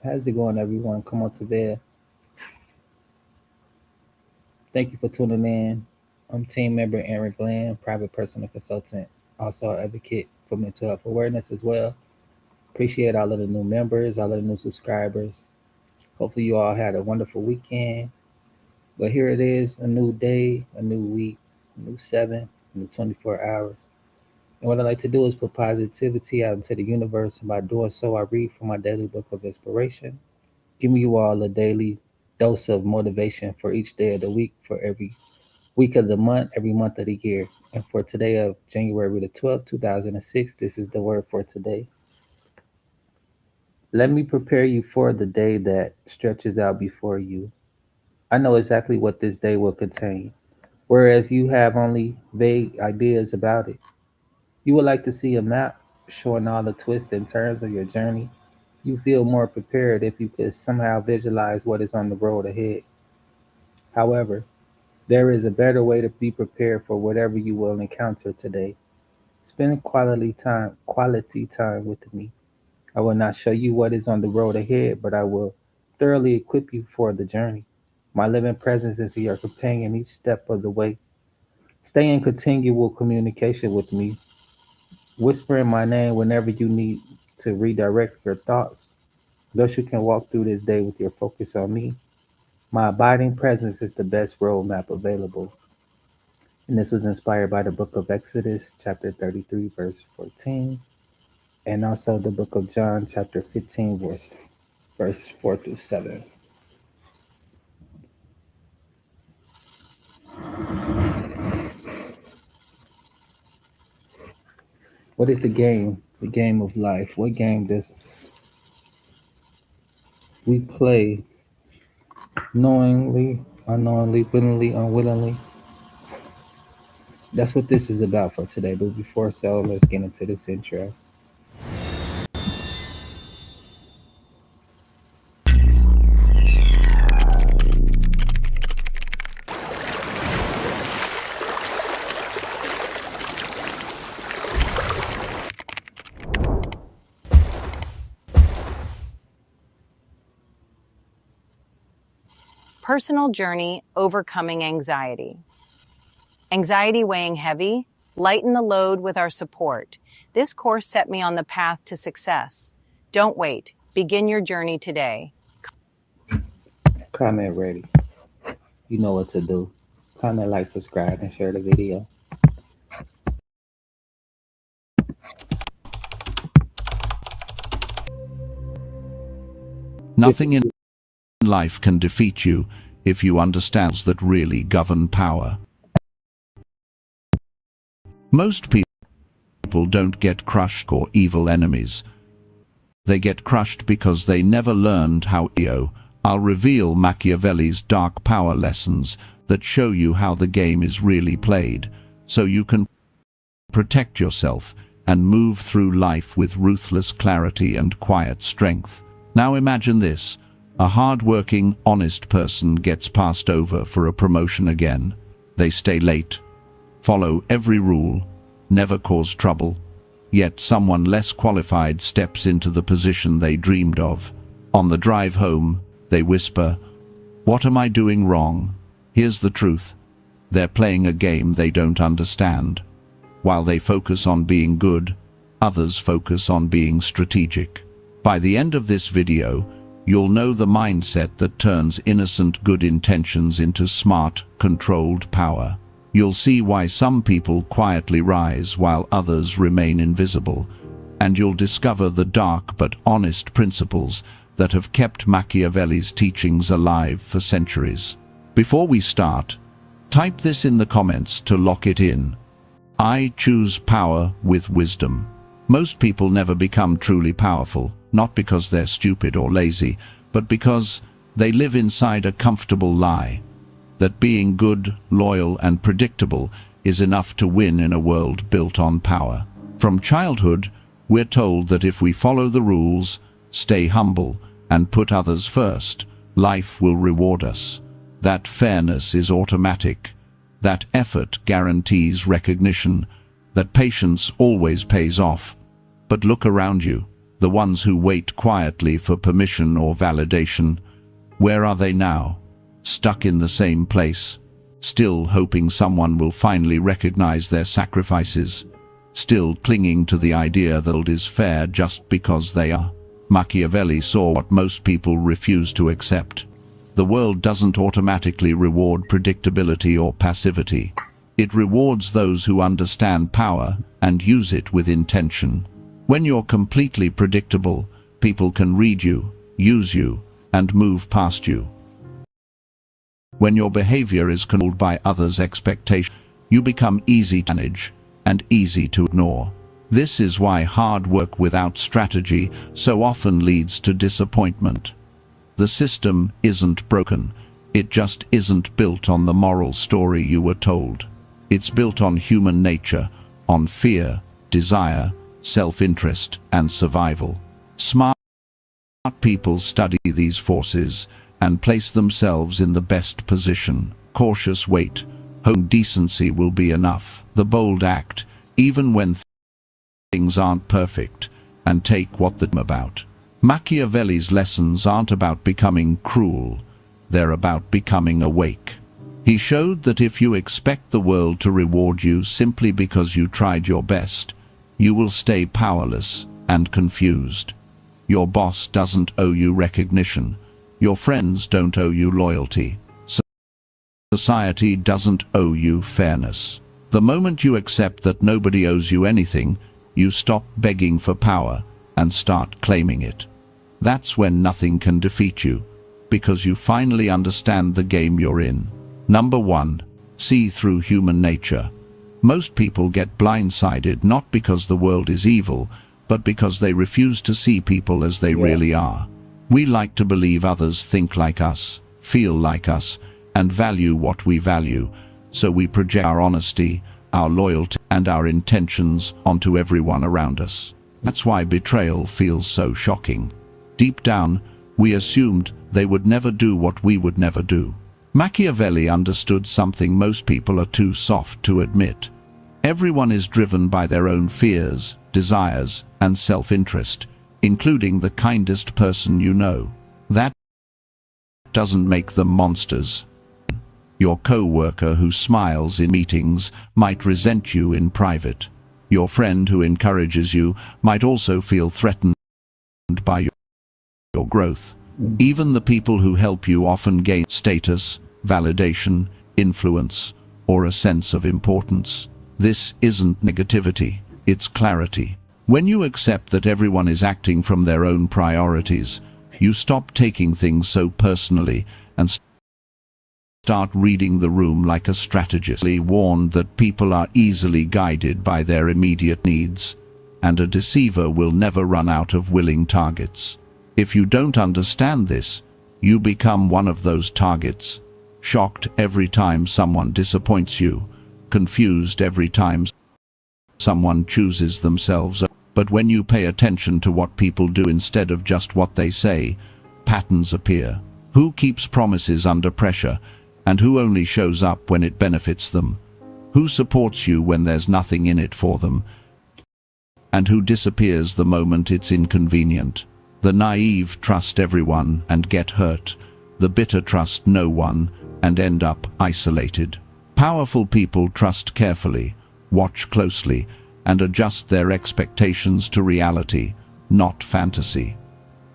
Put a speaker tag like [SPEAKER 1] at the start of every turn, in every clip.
[SPEAKER 1] How's it going, everyone? Come on to there. Thank you for tuning in. I'm team member Aaron Glenn, private personal consultant, also an advocate for mental health awareness as well. Appreciate all of the new members, all of the new subscribers. Hopefully, you all had a wonderful weekend. But here it is, a new day, a new week, a new 24 hours. And what I like to do is put positivity out into the universe. And by doing so, I read from my daily book of inspiration, giving you all a daily dose of motivation for each day of the week, for every week of the month, every month of the year. And for today of January the 12th, 2006, this is the word for today. Let me prepare you for the day that stretches out before you. I know exactly what this day will contain, whereas you have only vague ideas about it. You would like to see a map showing all the twists and turns of your journey. You feel more prepared if you could somehow visualize what is on the road ahead. However, there is a better way to be prepared for whatever you will encounter today. Spend quality time with me. I will not show you what is on the road ahead, but I will thoroughly equip you for the journey. My living presence is your companion each step of the way. Stay in continual communication with me, whispering my name whenever you need to redirect your thoughts. Thus, you can walk through this day with your focus on me. My abiding presence is the best roadmap available. And this was inspired by the book of Exodus, chapter 33, verse 14, and also the book of John, chapter 15, verse 4 through 7. What is the game? The game of life. What game does we play knowingly, unknowingly, willingly, unwillingly? That's what this is about for today. But before so, let's get into this intro.
[SPEAKER 2] Personal Journey Overcoming Anxiety. Anxiety weighing heavy? Lighten the load with our support. This course set me on the path to success. Don't wait. Begin your journey today.
[SPEAKER 1] Comment ready. You know what to do. Comment, like, subscribe, and share the video.
[SPEAKER 3] Nothing in life can defeat you if you understand that really govern power. Most people don't get crushed or evil enemies. They get crushed because they never learned how. I'll reveal Machiavelli's dark power lessons that show you how the game is really played, so you can protect yourself and move through life with ruthless clarity and quiet strength. Now imagine this. A hard-working, honest person gets passed over for a promotion again. They stay late, follow every rule, never cause trouble, yet someone less qualified steps into the position they dreamed of. On the drive home, they whisper, "What am I doing wrong?" Here's the truth. They're playing a game they don't understand. While they focus on being good, others focus on being strategic. By the end of this video, you'll know the mindset that turns innocent good intentions into smart, controlled power. You'll see why some people quietly rise while others remain invisible, and you'll discover the dark but honest principles that have kept Machiavelli's teachings alive for centuries. Before we start, type this in the comments to lock it in. I choose power with wisdom. Most people never become truly powerful, not because they're stupid or lazy, but because they live inside a comfortable lie that being good, loyal, and predictable is enough to win in a world built on power. From childhood, we're told that if we follow the rules, stay humble, and put others first, life will reward us. That fairness is automatic, that effort guarantees recognition, that patience always pays off. But look around you. The ones who wait quietly for permission or validation, where are they now? Stuck in the same place, still hoping someone will finally recognize their sacrifices, still clinging to the idea that the world is fair just because they are. Machiavelli saw what most people refuse to accept. The world doesn't automatically reward predictability or passivity. It rewards those who understand power and use it with intention. When you're completely predictable, people can read you, use you, and move past you. When your behavior is controlled by others' expectations, you become easy to manage and easy to ignore. This is why hard work without strategy so often leads to disappointment. The system isn't broken, it just isn't built on the moral story you were told. It's built on human nature, on fear, desire, self-interest, and survival. Smart people study these forces and place themselves in the best position. Cautious wait, hoping decency will be enough. The bold act, even when things aren't perfect, and take what they're about. Machiavelli's lessons aren't about becoming cruel, they're about becoming awake. He showed that if you expect the world to reward you simply because you tried your best, you will stay powerless and confused. Your boss doesn't owe you recognition. Your friends don't owe you loyalty. Society doesn't owe you fairness. The moment you accept that nobody owes you anything, you stop begging for power and start claiming it. That's when nothing can defeat you, because you finally understand the game you're in. Number 1. See through human nature. Most people get blindsided not because the world is evil, but because they refuse to see people as they really are. We like to believe others think like us, feel like us, and value what we value, so we project our honesty, our loyalty, and our intentions onto everyone around us. That's why betrayal feels so shocking. Deep down, we assumed they would never do what we would never do. Machiavelli understood something most people are too soft to admit. Everyone is driven by their own fears, desires, and self-interest, including the kindest person you know. That doesn't make them monsters. Your co-worker who smiles in meetings might resent you in private. Your friend who encourages you might also feel threatened by your growth. Even the people who help you often gain status, validation, influence, or a sense of importance. This isn't negativity, it's clarity. When you accept that everyone is acting from their own priorities, you stop taking things so personally and start reading the room like a strategist. Warned that people are easily guided by their immediate needs, and a deceiver will never run out of willing targets. If you don't understand this, you become one of those targets, shocked every time someone disappoints you, confused every time someone chooses themselves. But when you pay attention to what people do instead of just what they say, patterns appear. Who keeps promises under pressure, and who only shows up when it benefits them? Who supports you when there's nothing in it for them, and who disappears the moment it's inconvenient? The naive trust everyone and get hurt. The bitter trust no one and end up isolated. Powerful people trust carefully, watch closely, and adjust their expectations to reality, not fantasy.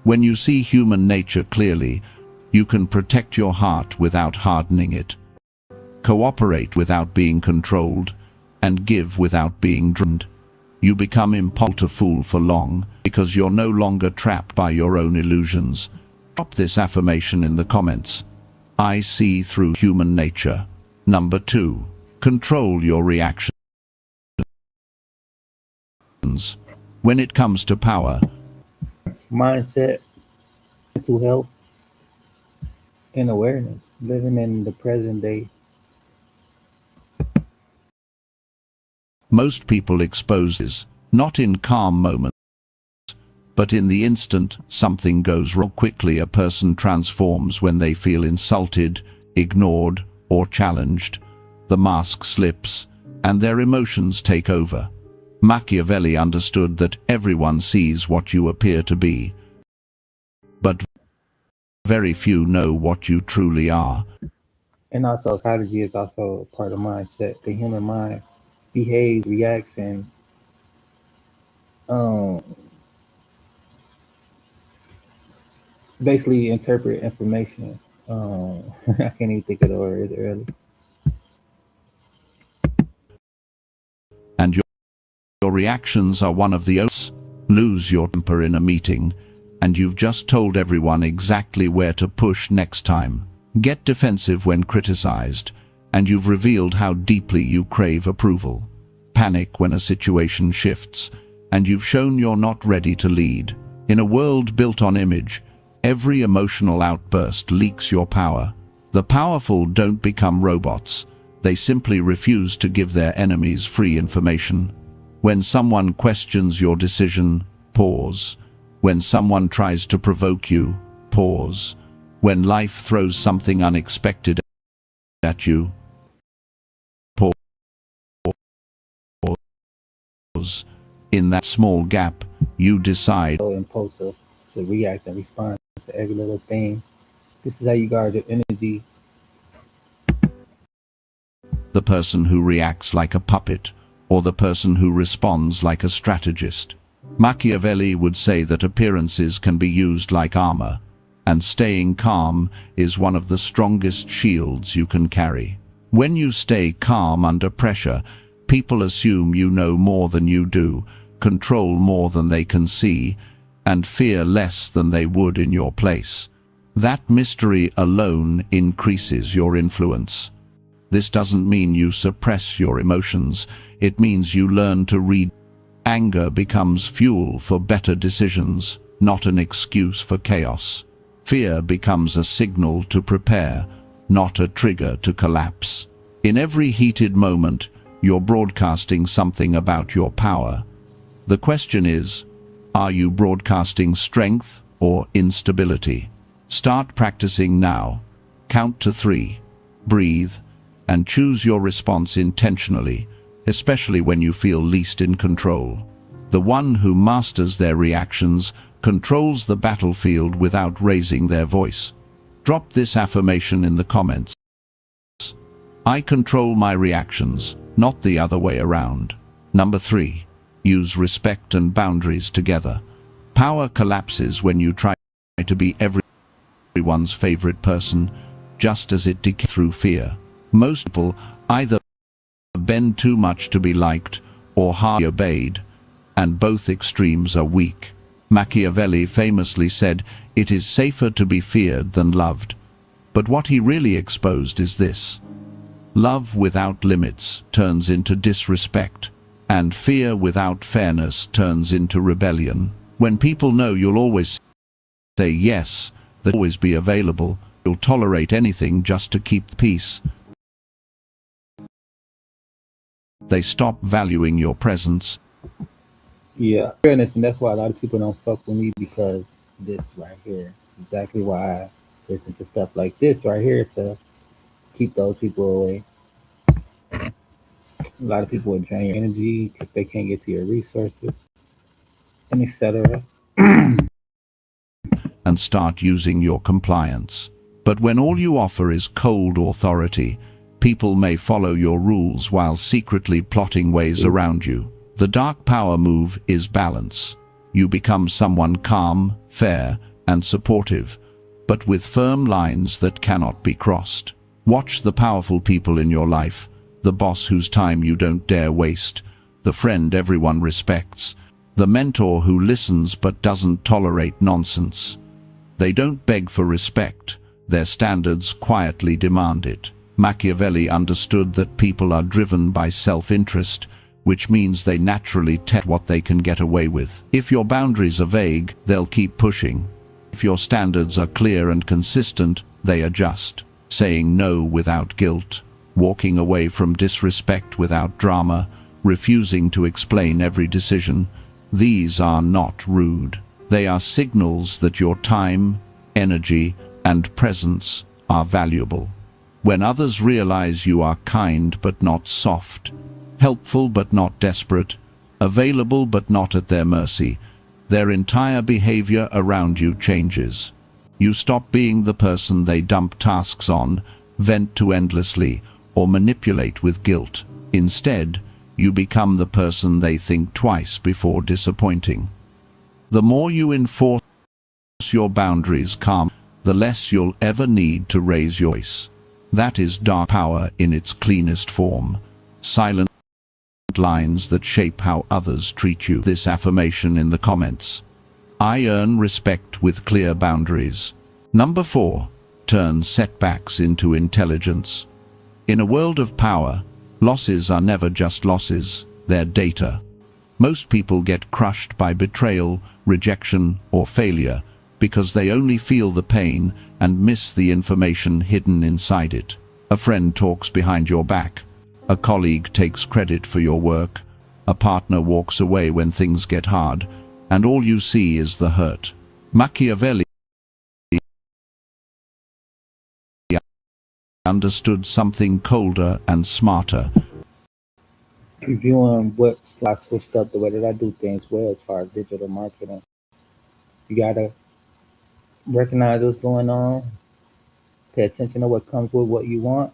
[SPEAKER 3] When you see human nature clearly, you can protect your heart without hardening it, cooperate without being controlled, and give without being drained. You become impossible to fool for long because you're no longer trapped by your own illusions. Drop this affirmation in the comments. I see through human nature. Number 2. Control your reactions. When it comes to power,
[SPEAKER 1] Mindset, mental health, and awareness. Living in the present day.
[SPEAKER 3] most people expose this, not in calm moments, but in the instant something goes wrong. Quickly a person transforms when they feel insulted, ignored, or challenged. The mask slips, and their emotions take over. Machiavelli understood that everyone sees what you appear to be, but very few know what you truly are.
[SPEAKER 1] And also, strategy is also part of mindset. The human mind behaves, reacts, and um, basically interpret information. I can't even think of the word early.
[SPEAKER 3] And your reactions are one of the oaths. Lose your temper in a meeting, and you've just told everyone exactly where to push next time. Get defensive when criticized, and you've revealed how deeply you crave approval. Panic when a situation shifts, and you've shown you're not ready to lead. In a world built on image, every emotional outburst leaks your power. The powerful don't become robots. They simply refuse to give their enemies free information. When someone questions your decision, pause. When someone tries to provoke you, pause. When life throws something unexpected at you, pause. In that small gap, you decide.
[SPEAKER 1] So impulsive to react and respond to every little thing. This is how you guard your energy.
[SPEAKER 3] The person who reacts like a puppet, or the person who responds like a strategist. Machiavelli would say that appearances can be used like armor, and staying calm is one of the strongest shields you can carry. When you stay calm under pressure, people assume you know more than you do, control more than they can see, and fear less than they would in your place. That mystery alone increases your influence. This doesn't mean you suppress your emotions. It means you learn to read. Anger becomes fuel for better decisions, not an excuse for chaos. Fear becomes a signal to prepare, not a trigger to collapse. In every heated moment, you're broadcasting something about your power. The question is, are you broadcasting strength or instability? Start practicing now. Count to 3. Breathe, and choose your response intentionally, especially when you feel least in control. The one who masters their reactions controls the battlefield without raising their voice. Drop this affirmation in the comments. I control my reactions, not the other way around. Number 3. Use respect and boundaries together. Power collapses when you try to be everyone's favorite person, just as it decays through fear. Most people either bend too much to be liked or hardly obeyed, and both extremes are weak. Machiavelli famously said, "It is safer to be feared than loved." But what he really exposed is this: love without limits turns into disrespect, and fear without fairness turns into rebellion. When people know you'll always say yes, that always be available, you'll tolerate anything just to keep peace. They stop valuing your presence.
[SPEAKER 1] Yeah, fairness, and that's why a lot of people don't fuck with me, because this right here is exactly why I listen to stuff like this right here, to keep those people away. A lot of people would drain your energy because they can't get to your resources, and etc.
[SPEAKER 3] And start using your compliance. But when all you offer is cold authority, people may follow your rules while secretly plotting ways around you. The dark power move is balance. You become someone calm, fair, and supportive, but with firm lines that cannot be crossed. Watch the powerful people in your life, the boss whose time you don't dare waste, the friend everyone respects, the mentor who listens but doesn't tolerate nonsense. They don't beg for respect, their standards quietly demand it. Machiavelli understood that people are driven by self-interest, which means they naturally test what they can get away with. If your boundaries are vague, they'll keep pushing. If your standards are clear and consistent, they adjust. Saying no without guilt, walking away from disrespect without drama, refusing to explain every decision, these are not rude. They are signals that your time, energy, and presence are valuable. When others realize you are kind but not soft, helpful but not desperate, available but not at their mercy. Their entire behavior around you changes. You stop being the person they dump tasks on, vent to endlessly, or manipulate with guilt. Instead, you become the person they think twice before disappointing. The more you enforce your boundaries calm, the less you'll ever need to raise your voice. That is dark power in its cleanest form. Silent lines that shape how others treat you. This affirmation in the comments. I earn respect with clear boundaries. Number 4. Turn setbacks into intelligence. In a world of power, losses are never just losses, they're data. Most people get crushed by betrayal, rejection, or failure because they only feel the pain and miss the information hidden inside it. A friend talks behind your back. A colleague takes credit for your work. A partner walks away when things get hard, and all you see is the hurt. Machiavelli understood something colder and smarter.
[SPEAKER 1] Reviewing what I switched up the way that I do things well as far as digital marketing. You gotta recognize what's going on, pay attention to what comes with what you want,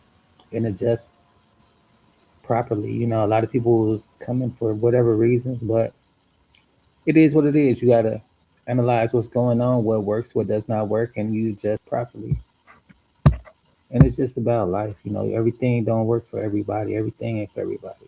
[SPEAKER 1] and adjust properly. You know, a lot of people was coming for whatever reasons, but it is what it is. You gotta analyze what's going on, what works, what does not work, and you adjust properly. And it's just about life. You know, everything don't work for everybody. Everything ain't for everybody.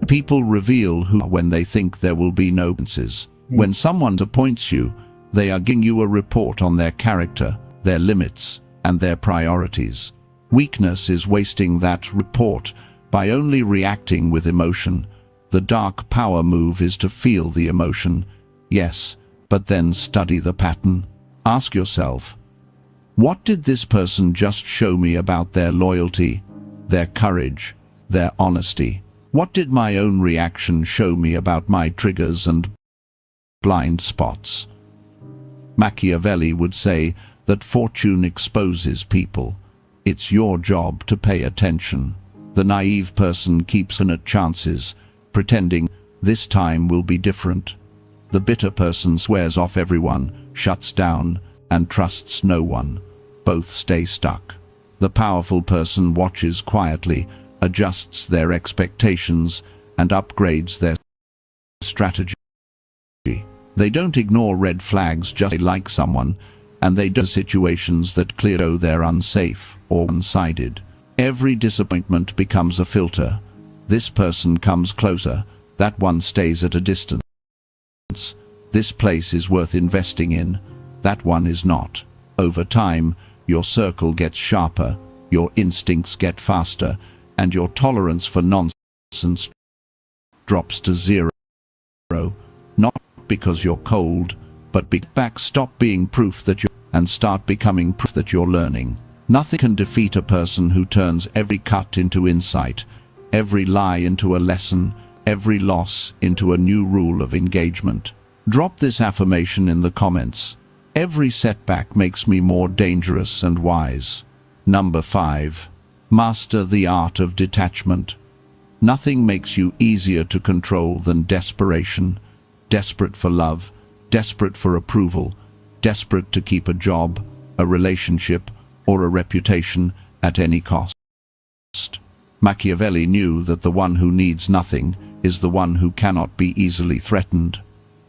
[SPEAKER 3] People reveal who when they think there will be no consequences. When someone appoints you, they are giving you a report on their character, their limits, and their priorities. Weakness is wasting that report by only reacting with emotion. The dark power move is to feel the emotion, yes, but then study the pattern. Ask yourself, what did this person just show me about their loyalty, their courage, their honesty? What did my own reaction show me about my triggers and blind spots? Machiavelli would say that fortune exposes people. It's your job to pay attention. The naive person keeps infinite chances, pretending this time will be different. The bitter person swears off everyone, shuts down, and trusts no one. Both stay stuck. The powerful person watches quietly, adjusts their expectations, and upgrades their strategy. They don't ignore red flags just they like someone, and they do situations that clearly they're unsafe or one-sided. Every disappointment becomes a filter. This person comes closer, that one stays at a distance. This place is worth investing in, that one is not. Over time, your circle gets sharper, your instincts get faster, and your tolerance for nonsense drops to zero. Not because you're cold, but stop being proof that you're and start becoming proof that you're learning. Nothing can defeat a person who turns every cut into insight, every lie into a lesson, every loss into a new rule of engagement. Drop this affirmation in the comments. Every setback makes me more dangerous and wise. Number 5. Master the art of detachment. Nothing makes you easier to control than desperation. Desperate for love, desperate for approval, desperate to keep a job, a relationship, or a reputation at any cost. Machiavelli knew that the one who needs nothing is the one who cannot be easily threatened.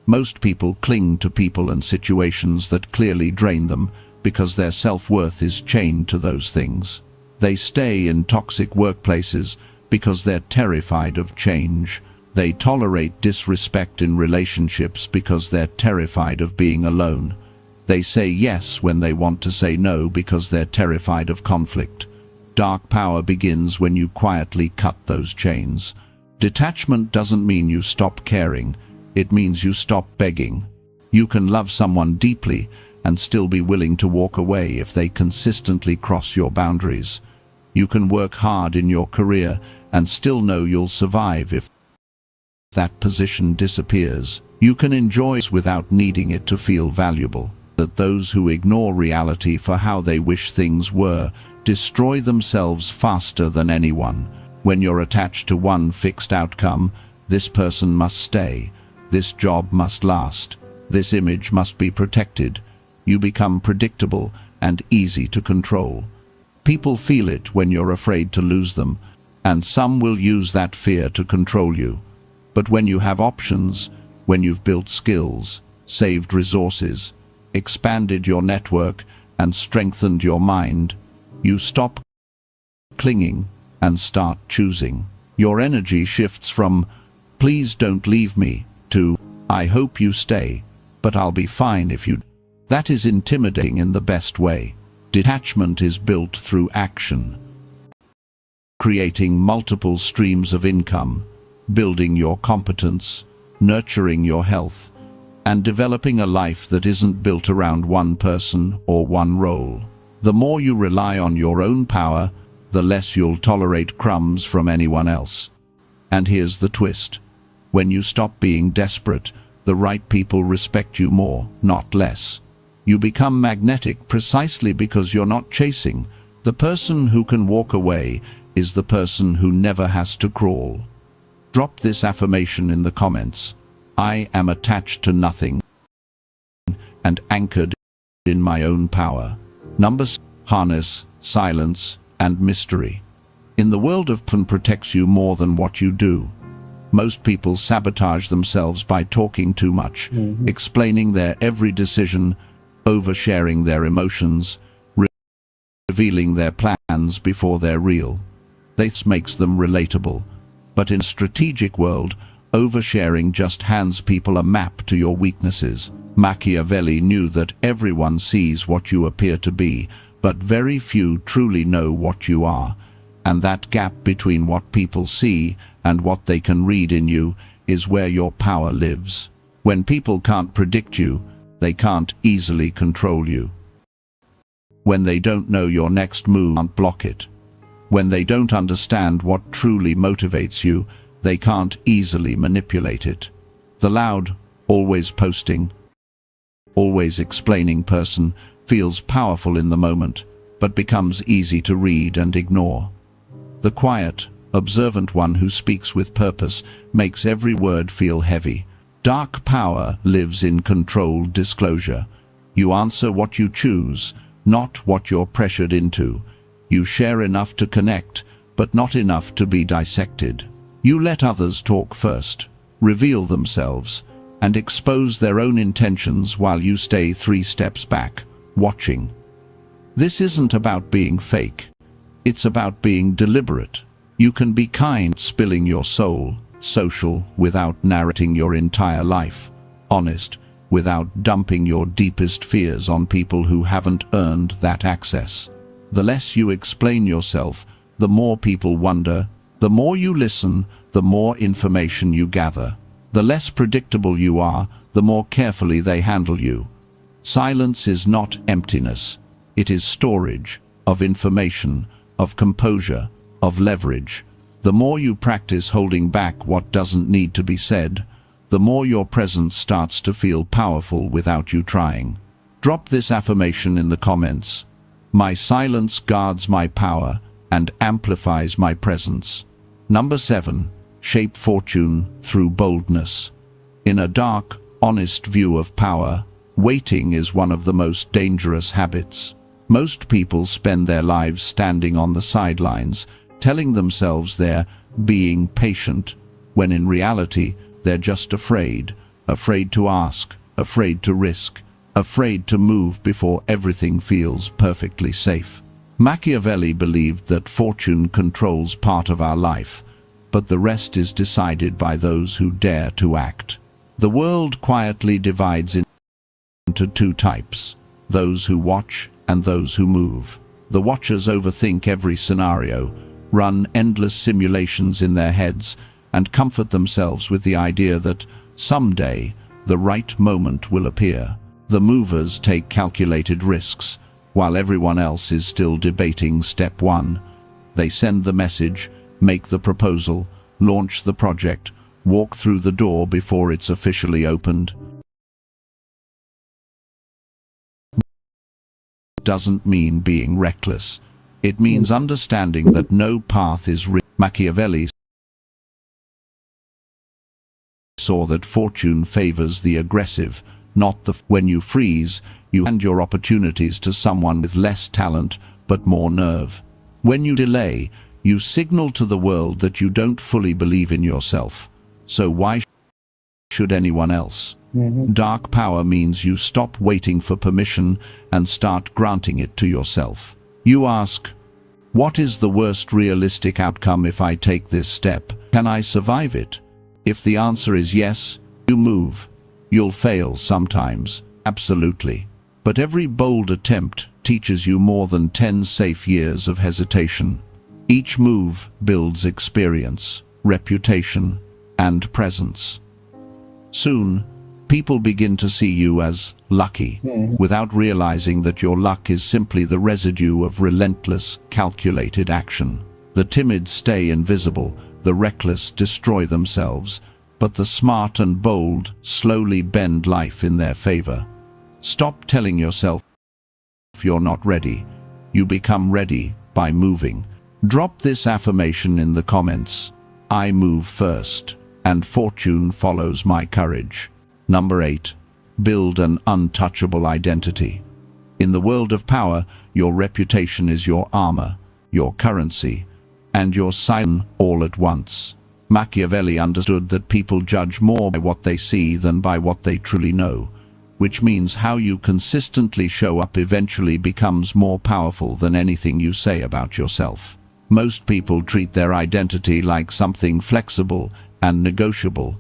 [SPEAKER 3] Most people cling to people and situations that clearly drain them because their self-worth is chained to those things. They stay in toxic workplaces because they're terrified of change. They tolerate disrespect in relationships because they're terrified of being alone. They say yes when they want to say no because they're terrified of conflict. Dark power begins when you quietly cut those chains. Detachment doesn't mean you stop caring. It means you stop begging. You can love someone deeply and still be willing to walk away if they consistently cross your boundaries. You can work hard in your career and still know you'll survive if that position disappears. You can enjoy it without needing it to feel valuable. That those who ignore reality for how they wish things were destroy themselves faster than anyone. When you're attached to one fixed outcome, this person must stay, this job must last, this image must be protected, you become predictable and easy to control. People feel it when you're afraid to lose them, and some will use that fear to control you. But when you have options, when you've built skills, saved resources, expanded your network, and strengthened your mind, you stop clinging and start choosing. Your energy shifts from, "Please don't leave me," to, "I hope you stay, but I'll be fine if you." That is intimidating in the best way. Detachment is built through action, creating multiple streams of income, building your competence, nurturing your health, and developing a life that isn't built around one person or one role. The more you rely on your own power, the less you'll tolerate crumbs from anyone else. And here's the twist. When you stop being desperate, the right people respect you more, not less. You become magnetic precisely because you're not chasing. The person who can walk away is the person who never has to crawl. Drop this affirmation in the comments. I am attached to nothing and anchored in my own power. Number 6. Harness, silence, and mystery. In the world of fun protects you more than what you do. Most people sabotage themselves by talking too much, explaining their every decision, oversharing their emotions, revealing their plans before they're real. This makes them relatable. But in a strategic world, oversharing just hands people a map to your weaknesses. Machiavelli knew that everyone sees what you appear to be, but very few truly know what you are. And that gap between what people see and what they can read in you is where your power lives. When people can't predict you, they can't easily control you. When they don't know your next move, can't block it. When they don't understand what truly motivates you, they can't easily manipulate it. The loud, always posting, always explaining person feels powerful in the moment, but becomes easy to read and ignore. The quiet, observant one who speaks with purpose makes every word feel heavy. Dark power lives in controlled disclosure. You answer what you choose, not what you're pressured into. You share enough to connect, but not enough to be dissected. You let others talk first, reveal themselves, and expose their own intentions while you stay 3 steps back, watching. This isn't about being fake. It's about being deliberate. You can be kind, spilling your soul, social, without narrating your entire life, honest, without dumping your deepest fears on people who haven't earned that access. The less you explain yourself, the more people wonder. The more you listen, the more information you gather. The less predictable you are, the more carefully they handle you. Silence is not emptiness. It is storage of information, of composure, of leverage. The more you practice holding back what doesn't need to be said, the more your presence starts to feel powerful without you trying. Drop this affirmation in the comments. My silence guards my power and amplifies my presence. Number 7. Shape fortune through boldness. In a dark, honest view of power, waiting is one of the most dangerous habits. Most people spend their lives standing on the sidelines, telling themselves they're being patient, when in reality they're just afraid to ask, afraid to risk, afraid to move before everything feels perfectly safe. Machiavelli believed that fortune controls part of our life, but the rest is decided by those who dare to act. The world quietly divides into 2 types, those who watch and those who move. The watchers overthink every scenario, run endless simulations in their heads, and comfort themselves with the idea that someday the right moment will appear. The movers take calculated risks, while everyone else is still debating step 1. They send the message, make the proposal, launch the project, walk through the door before it's officially opened. Doesn't mean being reckless. It means understanding that no path is written Machiavelli saw that fortune favors the aggressive, not the... When you freeze, you hand your opportunities to someone with less talent but more nerve. When you delay, you signal to the world that you don't fully believe in yourself. So why should anyone else? Dark power means you stop waiting for permission and start granting it to yourself. You ask, what is the worst realistic outcome if I take this step? Can I survive it? If the answer is yes, you move. You'll fail sometimes, absolutely. But every bold attempt teaches you more than 10 safe years of hesitation. Each move builds experience, reputation, and presence. Soon, people begin to see you as lucky, without realizing that your luck is simply the residue of relentless, calculated action. The timid stay invisible, the reckless destroy themselves, but the smart and bold slowly bend life in their favor. Stop telling yourself you're not ready. You become ready by moving. Drop this affirmation in the comments. I move first, and fortune follows my courage. Number 8. Build an untouchable identity. In the world of power, your reputation is your armor, your currency, and your sign all at once. Machiavelli understood that people judge more by what they see than by what they truly know, which means how you consistently show up eventually becomes more powerful than anything you say about yourself. Most people treat their identity like something flexible and negotiable.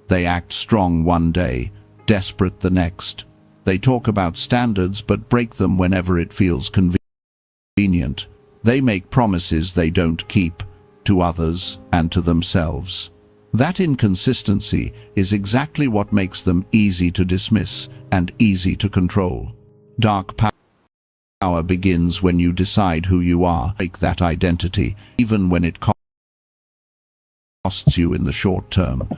[SPEAKER 3] They act strong one day, desperate the next. They talk about standards but break them whenever it feels convenient. They make promises they don't keep, to others and to themselves. That inconsistency is exactly what makes them easy to dismiss and easy to control. Dark power begins when you decide who you are. Break that identity, even when it costs you in the short term.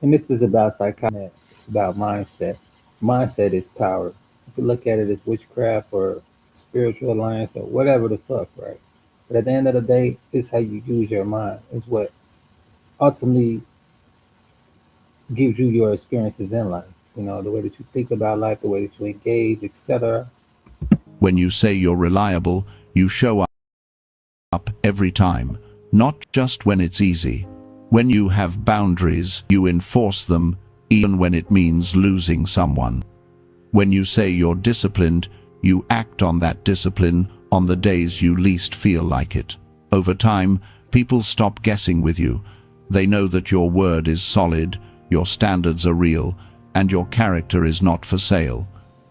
[SPEAKER 1] And this is about psychology. It's about mindset. Mindset is power. You can look at it as witchcraft or spiritual alliance or whatever the fuck, right? But at the end of the day, it's how you use your mind. It's what ultimately gives you your experiences in life. You know, the way that you think about life, the way that you engage, etc.
[SPEAKER 3] When you say you're reliable, you show up every time, not just when it's easy. When you have boundaries, you enforce them, even when it means losing someone. When you say you're disciplined, you act on that discipline on the days you least feel like it. Over time, people stop guessing with you. They know that your word is solid, your standards are real, and your character is not for sale.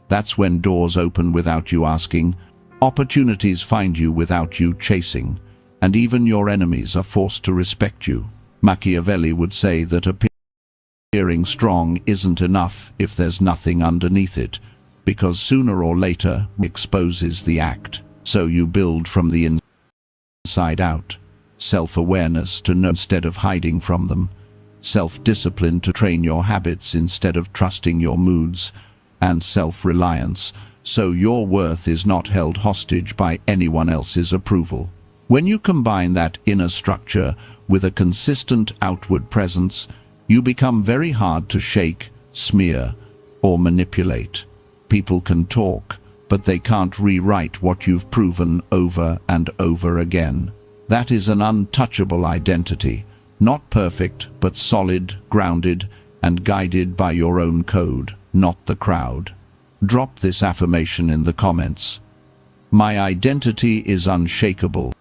[SPEAKER 3] That's when doors open without you asking, opportunities find you without you chasing, and even your enemies are forced to respect you. Machiavelli would say that appearing strong isn't enough if there's nothing underneath it, because sooner or later it exposes the act. So you build from the inside out. Self-awareness to know instead of hiding from them. Self-discipline to train your habits instead of trusting your moods. And self-reliance, so your worth is not held hostage by anyone else's approval. When you combine that inner structure with a consistent outward presence, you become very hard to shake, smear, or manipulate. People can talk, but they can't rewrite what you've proven over and over again. That is an untouchable identity, not perfect, but solid, grounded, and guided by your own code, not the crowd. Drop this affirmation in the comments. My identity is unshakable,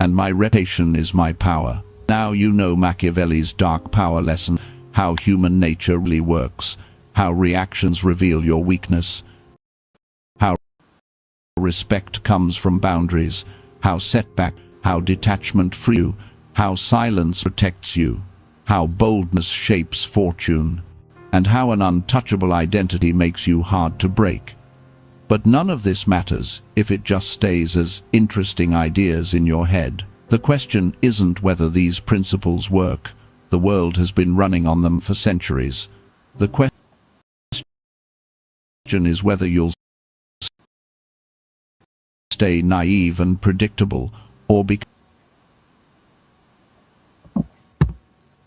[SPEAKER 3] and my reputation is my power. Now you know Machiavelli's dark power lesson, how human nature really works, how reactions reveal your weakness, how respect comes from boundaries, how setback, how detachment frees you, how silence protects you, how boldness shapes fortune, and how an untouchable identity makes you hard to break. But none of this matters if it just stays as interesting ideas in your head. The question isn't whether these principles work. The world has been running on them for centuries. The question is whether you'll stay naive and predictable, or become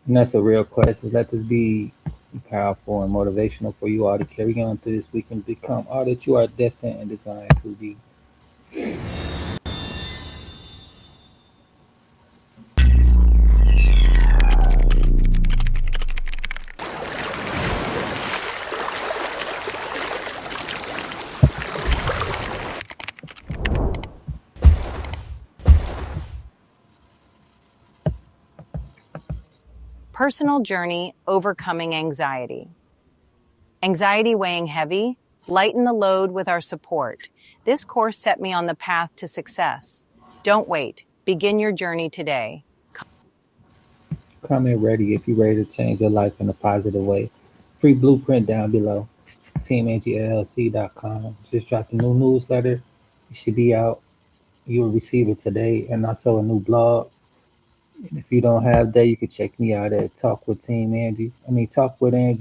[SPEAKER 1] And that's a real question. Let this be powerful and motivational for you all to carry on through this week and become all that you are destined and designed to be.
[SPEAKER 2] Personal journey overcoming anxiety. Anxiety weighing heavy, lighten the load with our support. This course set me on the path to success. Don't wait. Begin your journey today.
[SPEAKER 1] Come in ready if you're ready to change your life in a positive way. Free blueprint down below. TeamAngieLLC.com. Just dropped a new newsletter. It should be out. You will receive it today, and also a new blog. And if you don't have that, you can check me out at Talk with Team Angie. Talk with Angie